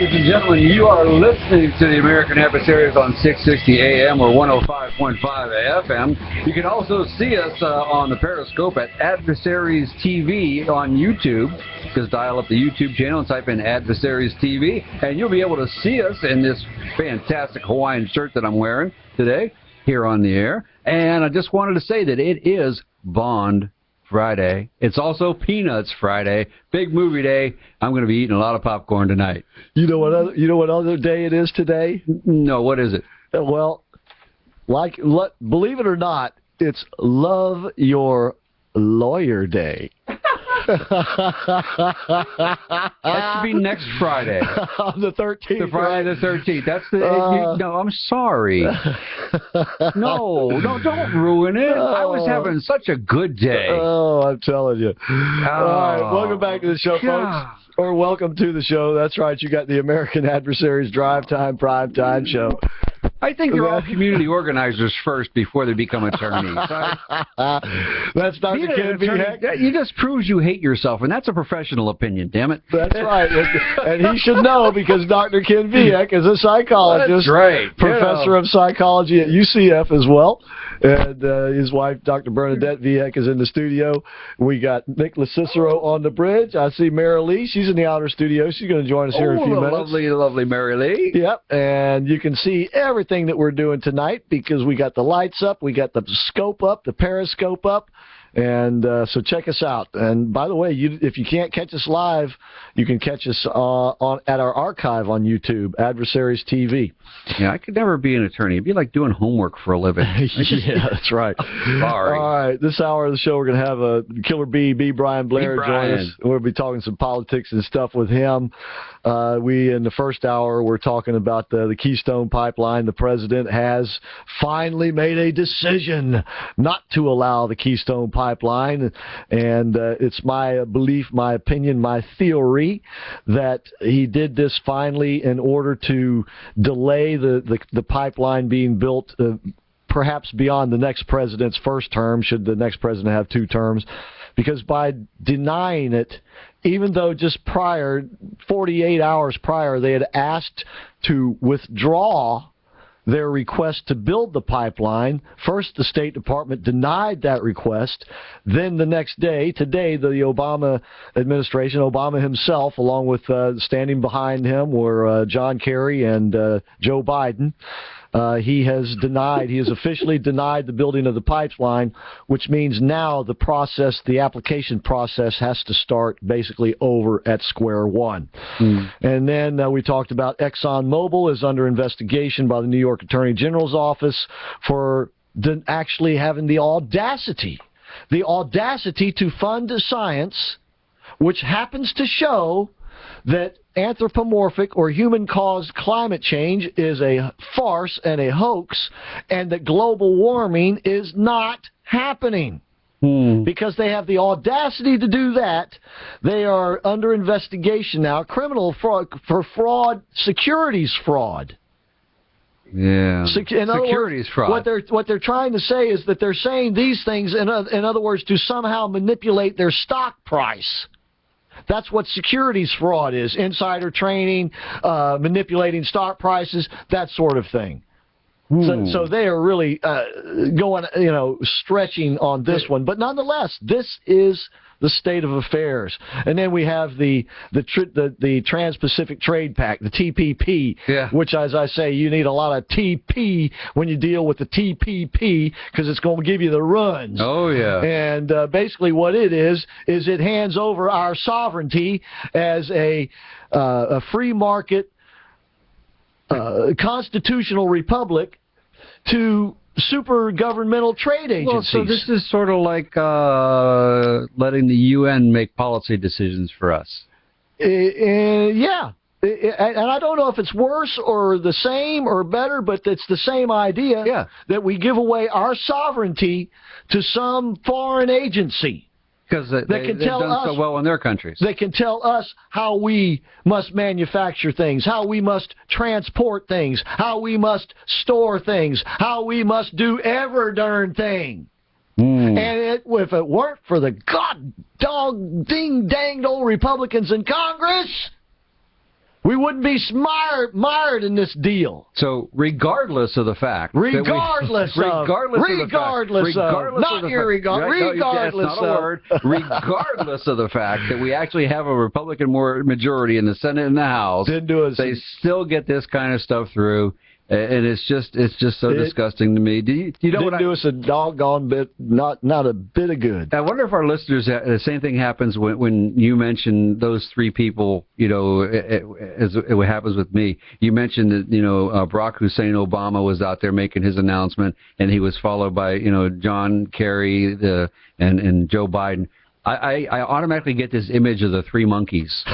ladies and gentlemen, you are listening to the American Adversaries on 660 AM or 105.5 FM. You can also see us on the Pariscope at Adversaries TV on YouTube. Just dial up the YouTube channel and type in Adversaries TV, and you'll be able to see us in this fantastic Hawaiian shirt that I'm wearing today here on the air. And I just wanted to say that it is Bond Friday. It's also Peanuts Friday. Big movie day. I'm going to be eating a lot of popcorn tonight. You know what other day it is today? No, what is it? Well, believe it or not, it's Love Your Lawyer Day. That should be next Friday. On the 13th. The Friday the 13th. That's the... no, I'm sorry. No, don't ruin it. I was having such a good day. Oh, I'm telling you. All right, welcome back to the show, folks. Or welcome to the show. That's right. You got the American Adversaries Drive Time, Prime Time show. I think they're all community organizers first before they become attorneys. That's Dr. Ken Vieck. You just proves you hate yourself, and that's a professional opinion, damn it. That's right. And he should know because Dr. Ken Vieck is a psychologist. That's right. Professor of psychology at UCF as well. And his wife, Dr. Bernadette Vieck, is in the studio. We got Nicholas Cicero on the bridge. I see Mary Lee. She's in the outer studio. She's going to join us here in a few minutes. Lovely Mary Lee. Yep. And you can see everything that we're doing tonight because we got the lights up, we got the scope up, the Pariscope up, and so check us out. And by the way, if you can't catch us live, you can catch us at our archive on YouTube, Adversaries TV. Yeah, I could never be an attorney. It'd be like doing homework for a living. Yeah, that's right. Sorry. All right, this hour of the show, we're going to have Killer B, Brian Blair, join us. We'll be talking some politics and stuff with him. In the first hour, we're talking about the Keystone Pipeline. The president has finally made a decision not to allow the Keystone Pipeline, and it's my belief, my opinion, my theory that he did this finally in order to delay the pipeline being built perhaps beyond the next president's first term, should the next president have 2 terms, because by denying it, even though just 48 hours prior, they had asked to withdraw their request to build the pipeline. First, the State Department denied that request. Then the next day, today, the Obama administration, Obama himself, along with standing behind him were John Kerry and Joe Biden. He has officially denied the building of the pipeline, which means now the application process has to start basically over at square one. And then we talked about ExxonMobil is under investigation by the New York Attorney General's office for actually having the audacity to fund science, which happens to show that anthropomorphic or human-caused climate change is a farce and a hoax, and that global warming is not happening. Because they have the audacity to do that, they are under investigation now, criminal fraud for fraud, securities fraud. Yeah, securities fraud. What they're trying to say is that they're saying these things, in other words, to somehow manipulate their stock price. That's what securities fraud is, insider trading, manipulating stock prices, that sort of thing. So they are really going, stretching on this one. But nonetheless, this is the state of affairs. And then we have the Trans-Pacific Trade Pact, the TPP, which, as I say, you need a lot of TP when you deal with the TPP because it's going to give you the runs. Oh, yeah. And basically what it is it hands over our sovereignty as a free market constitutional republic to super governmental trade agencies. Well, so this is sort of like letting the UN make policy decisions for us. Yeah. And I don't know if it's worse or the same or better, but it's the same idea that we give away our sovereignty to some foreign agency. Because they've done so well in their countries. They can tell us how we must manufacture things, how we must transport things, how we must store things, how we must do every darn thing. And if it weren't for the god-dog, ding-danged old Republicans in Congress, We wouldn't be mired in this deal. So, regardless of the fact, regardless of the fact that we actually have a Republican majority in the Senate and the House, they still get this kind of stuff through. And it's just so disgusting to me. You know didn't do us a doggone bit, not a bit of good. I wonder if our listeners, the same thing happens when you mention those three people, you know, as it happens with me. You mentioned that, you know, Barack Hussein Obama was out there making his announcement, and he was followed by, you know, John Kerry and Joe Biden. I automatically get this image of the three monkeys.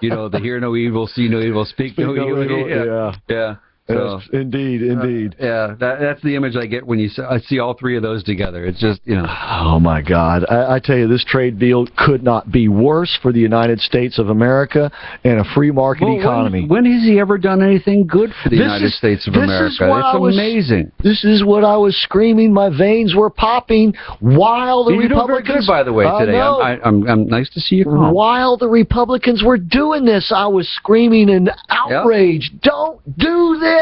You know, the hear no evil, see no evil, speak no evil. Yeah. So, yes, indeed. Yeah, that's the image I get when I see all three of those together. It's just, you know. Oh, my God. I tell you, this trade deal could not be worse for the United States of America and a free market economy. When has he ever done anything good for the United States of America? It's amazing. This is what I was screaming. My veins were popping while the Republicans... You're doing very good, by the way, today. I'm nice to see you calm. While the Republicans were doing this, I was screaming in outrage. Yep. Don't do this.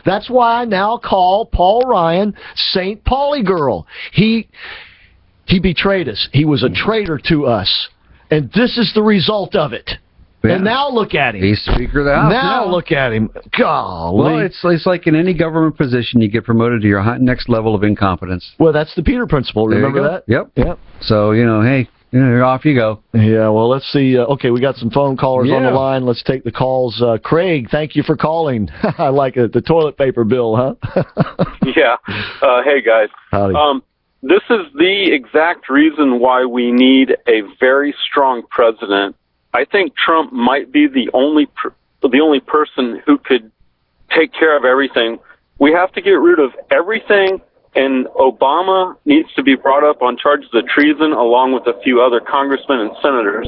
That's why I now call Paul Ryan St. Pauli girl. He betrayed us. He was a traitor to us. And this is the result of it. Yeah. And now look at him. He's Speaker of the House. Now look at him. Golly. Well, it's like in any government position, you get promoted to your next level of incompetence. Well, that's the Peter Principle. Remember that? Yep. So, you know, hey. Yeah, off you go. Yeah, well, let's see. Okay, we got some phone callers on the line. Let's take the calls. Craig, thank you for calling. I like it. The toilet paper bill, huh? Yeah. Hey, guys. Howdy. This is the exact reason why we need a very strong president. I think Trump might be the only person who could take care of everything. We have to get rid of everything. And Obama needs to be brought up on charges of treason along with a few other congressmen and senators.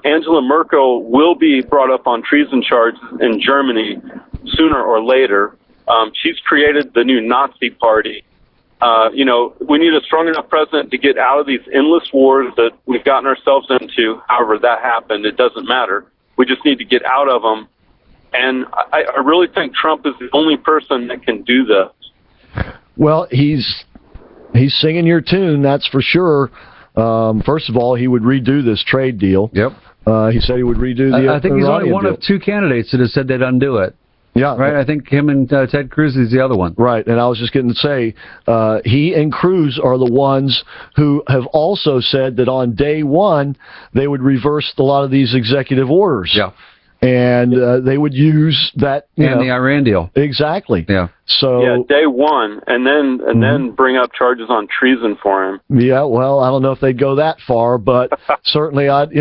Angela Merkel will be brought up on treason charges in Germany sooner or later. She's created the new Nazi party. You know, we need a strong enough president to get out of these endless wars that we've gotten ourselves into. However that happened, it doesn't matter. We just need to get out of them. And I really think Trump is the only person that can do this. Well, he's singing your tune, that's for sure. First of all, he would redo this trade deal. Yep. He said he would redo the I think he's only one of two candidates that have said they'd undo it. Yeah. Right? I think him and Ted Cruz is the other one. Right, and I was just going to say, he and Cruz are the ones who have also said that on day one, they would reverse a lot of these executive orders. Yeah. And they would use that, the Iran deal. Exactly. Yeah. So day one, and then bring up charges on treason for him. Yeah. Well, I don't know if they'd go that far, but certainly I just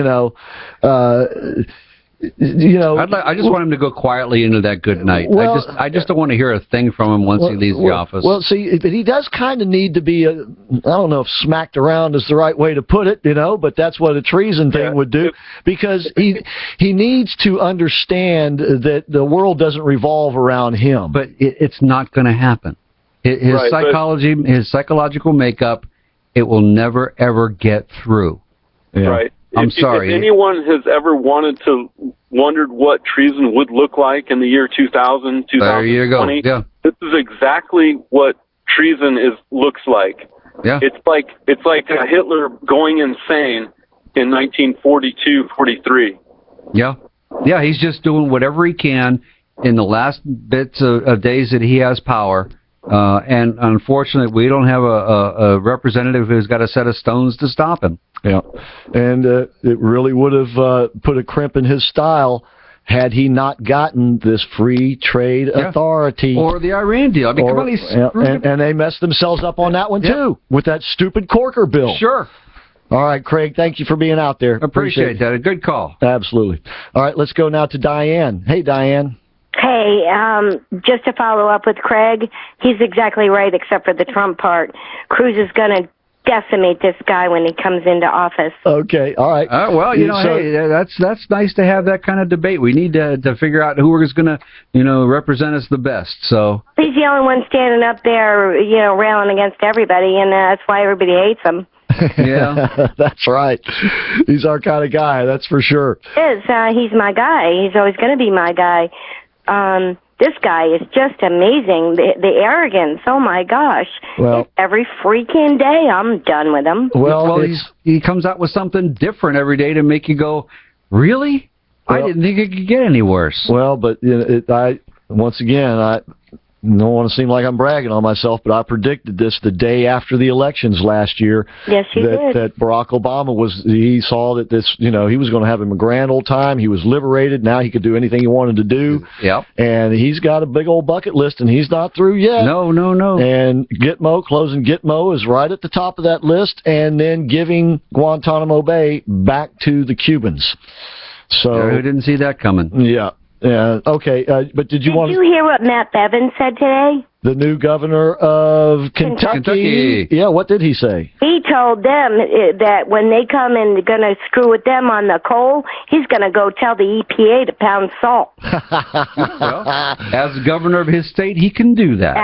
want him to go quietly into that good night. Well, I just don't want to hear a thing from him once he leaves the office. Well, see, but he does kind of need to be, I don't know if smacked around is the right way to put it, but that's what a treason thing would do, because he needs to understand that the world doesn't revolve around him. But it's not going to happen. His psychology, his psychological makeup, it will never, ever get through. Yeah. Right. I'm sorry. If anyone has ever wondered what treason would look like in the year 2000, 2020, there you go. Yeah. This is exactly what treason looks like. Yeah. It's like Hitler going insane in 1942, 43. Yeah. Yeah, he's just doing whatever he can in the last bits of days that he has power. And unfortunately, we don't have a representative who's got a set of stones to stop him. Yeah, and it really would have put a crimp in his style had he not gotten this free trade authority. Or the Iran deal. I mean, come on, and they messed themselves up on that one, too, with that stupid Corker bill. Sure. All right, Craig, thank you for being out there. Appreciate that. A good call. Absolutely. All right, let's go now to Diane. Hey, Diane. Hey, just to follow up with Craig, he's exactly right except for the Trump part. Cruz is going to decimate this guy when he comes into office. Okay, all right. Well, hey, that's nice to have that kind of debate. We need to figure out who is going to, represent us the best. So he's the only one standing up there, railing against everybody, and that's why everybody hates him. Yeah. That's right. He's our kind of guy, that's for sure. He's my guy. He's always going to be my guy. This guy is just amazing. The arrogance, oh my gosh. Well, every freaking day I'm done with him. Well, he comes out with something different every day to make you go, really? Well, I didn't think it could get any worse. Well, but once again, I don't want to seem like I'm bragging on myself, but I predicted this the day after the elections last year. Yes, you did. That Barack Obama he saw that this, he was going to have him a grand old time. He was liberated. Now he could do anything he wanted to do. Yep. And he's got a big old bucket list, and he's not through yet. No. And closing Gitmo is right at the top of that list, and then giving Guantanamo Bay back to the Cubans. So who didn't see that coming? Yeah. Okay, but did you hear what Matt Bevin said today? The new governor of Kentucky. Yeah, what did he say? He told them that when they come and they're going to screw with them on the coal, he's going to go tell the EPA to pound salt. Well, as governor of his state, he can do that.